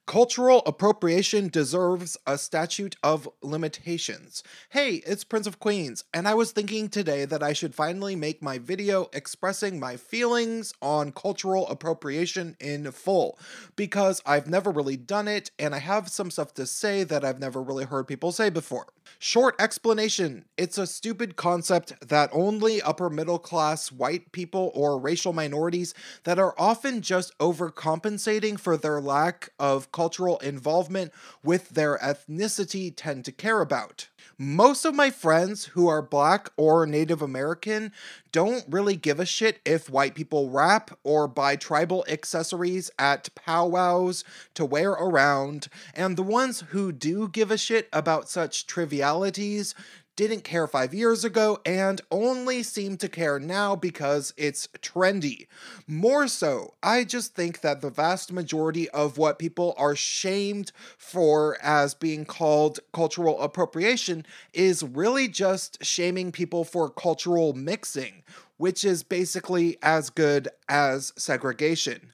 Cultural appropriation deserves a statute of limitations. Hey, it's Prince of Queens, and I was thinking today that I should finally make my video expressing my feelings on cultural appropriation in full, because I've never really done it, and I have some stuff to say that I've never really heard people say before. Short explanation: it's a stupid concept that only upper middle class white people or racial minorities that are often just overcompensating for their lack of cultural involvement with their ethnicity tend to care about. Most of my friends who are Black or Native American don't really give a shit if white people rap or buy tribal accessories at powwows to wear around, and the ones who do give a shit about such trivialities didn't care 5 years ago and only seem to care now because it's trendy. More so, I just think that the vast majority of what people are shamed for as being called cultural appropriation is really just shaming people for cultural mixing, which is basically as good as segregation.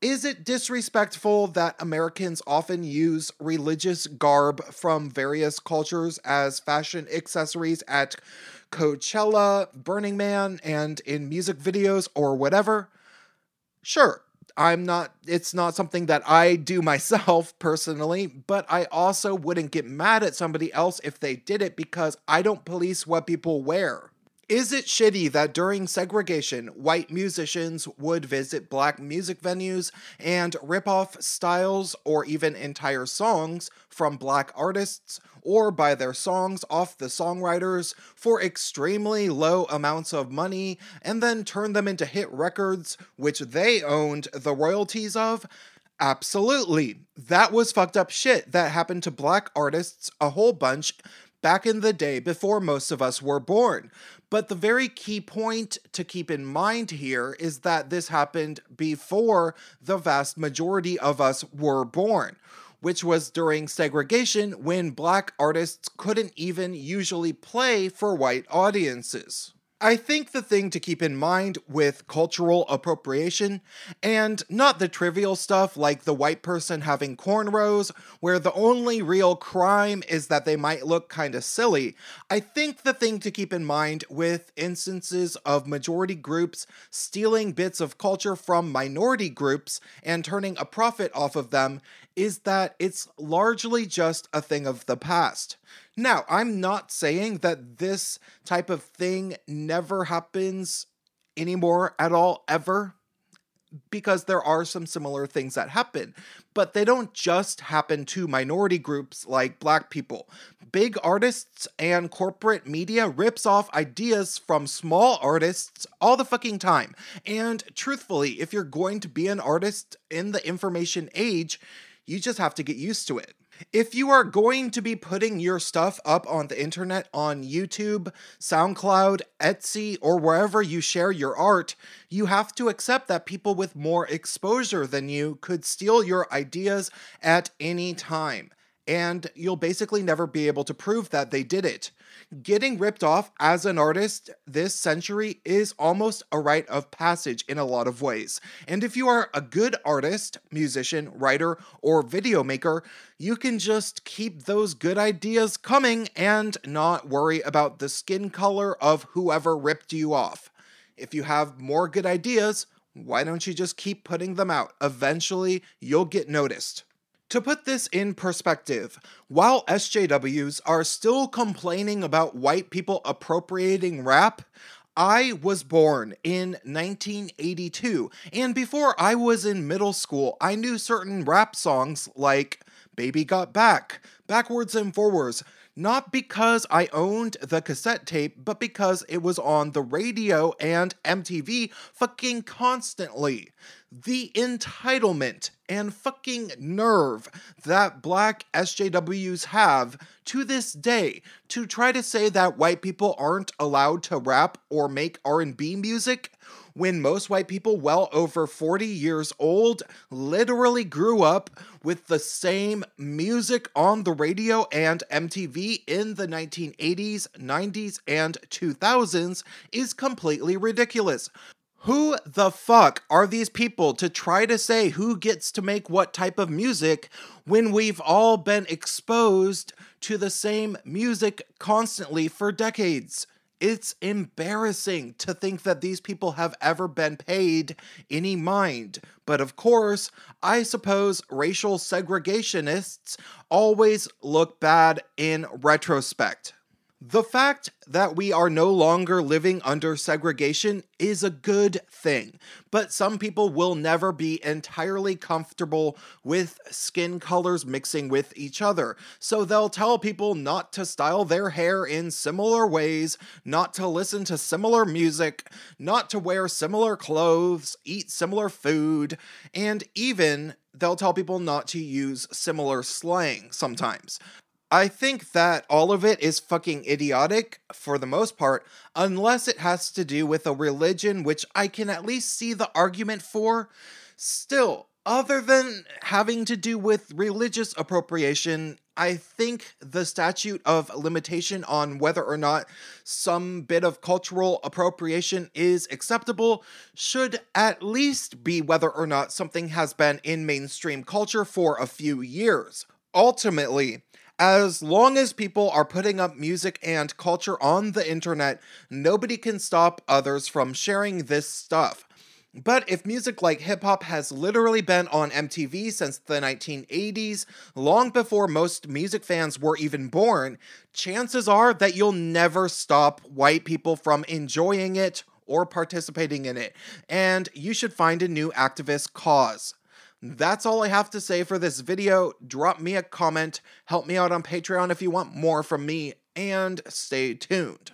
Is it disrespectful that Americans often use religious garb from various cultures as fashion accessories at Coachella, Burning Man, and in music videos or whatever? Sure, it's not something that I do myself personally, but I also wouldn't get mad at somebody else if they did it because I don't police what people wear. Is it shitty that during segregation, white musicians would visit Black music venues and rip off styles or even entire songs from Black artists, or buy their songs off the songwriters for extremely low amounts of money and then turn them into hit records which they owned the royalties of? Absolutely. That was fucked up shit that happened to Black artists a whole bunch back in the day before most of us were born. But the very key point to keep in mind here is that this happened before the vast majority of us were born, which was during segregation when Black artists couldn't even usually play for white audiences. I think the thing to keep in mind with cultural appropriation, and not the trivial stuff like the white person having cornrows, where the only real crime is that they might look kinda silly, I think the thing to keep in mind with instances of majority groups stealing bits of culture from minority groups and turning a profit off of them is that it's largely just a thing of the past. Now, I'm not saying that this type of thing never happens anymore at all, ever, because there are some similar things that happen, but they don't just happen to minority groups like Black people. Big artists and corporate media rips off ideas from small artists all the fucking time, and truthfully, if you're going to be an artist in the information age, you just have to get used to it. If you are going to be putting your stuff up on the internet on YouTube, SoundCloud, Etsy, or wherever you share your art, you have to accept that people with more exposure than you could steal your ideas at any time, and you'll basically never be able to prove that they did it. Getting ripped off as an artist this century is almost a rite of passage in a lot of ways. And if you are a good artist, musician, writer, or video maker, you can just keep those good ideas coming and not worry about the skin color of whoever ripped you off. If you have more good ideas, why don't you just keep putting them out? Eventually, you'll get noticed. To put this in perspective, while SJWs are still complaining about white people appropriating rap, I was born in 1982, and before I was in middle school, I knew certain rap songs like Baby Got Back, Backwards and Forwards, not because I owned the cassette tape, but because it was on the radio and MTV fucking constantly. The entitlement and fucking nerve that Black SJWs have to this day to try to say that white people aren't allowed to rap or make R&B music when most white people well over 40 years old literally grew up with the same music on the radio and MTV in the 1980s, 90s, and 2000s is completely ridiculous. Who the fuck are these people to try to say who gets to make what type of music when we've all been exposed to the same music constantly for decades? It's embarrassing to think that these people have ever been paid any mind. But of course, I suppose racial segregationists always look bad in retrospect. The fact that we are no longer living under segregation is a good thing, but some people will never be entirely comfortable with skin colors mixing with each other, so they'll tell people not to style their hair in similar ways, not to listen to similar music, not to wear similar clothes, eat similar food, and even they'll tell people not to use similar slang sometimes. I think that all of it is fucking idiotic for the most part, unless it has to do with a religion, which I can at least see the argument for. Still, other than having to do with religious appropriation, I think the statute of limitation on whether or not some bit of cultural appropriation is acceptable should at least be whether or not something has been in mainstream culture for a few years. Ultimately, as long as people are putting up music and culture on the internet, nobody can stop others from sharing this stuff. But if music like hip-hop has literally been on MTV since the 1980s, long before most music fans were even born, chances are that you'll never stop white people from enjoying it or participating in it, and you should find a new activist cause. That's all I have to say for this video. Drop me a comment, help me out on Patreon if you want more from me, and stay tuned.